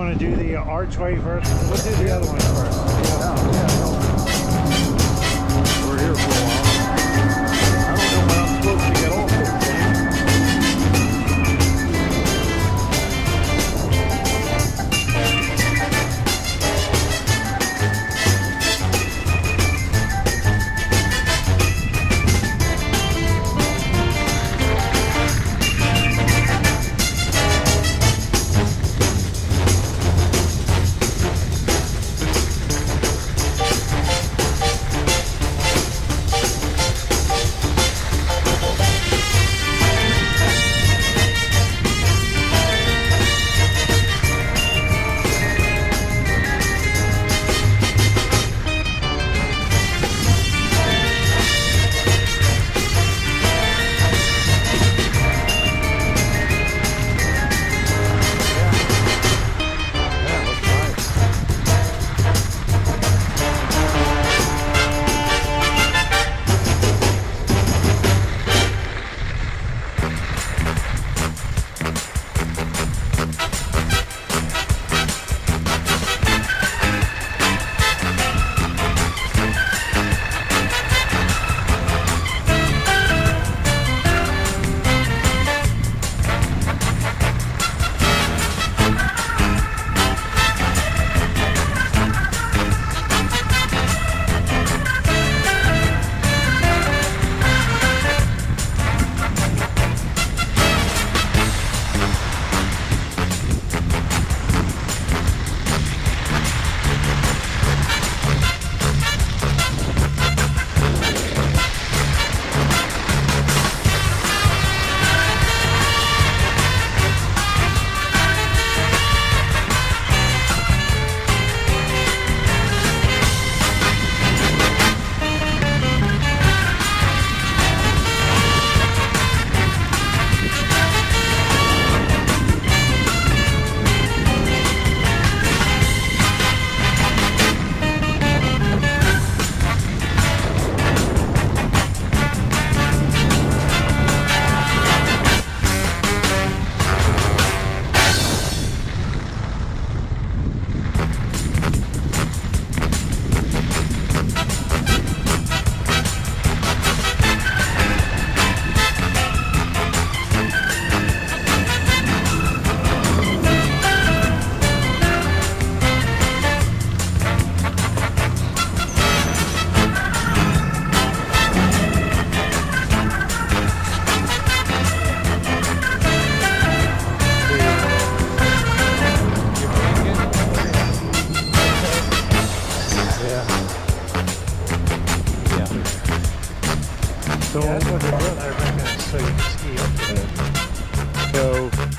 want to do the archway first? We'll do the other one first. We're here for a while. I don't know when I'm supposed to get off this thing. So that's what they're doing. They're making it so you can ski up to it. So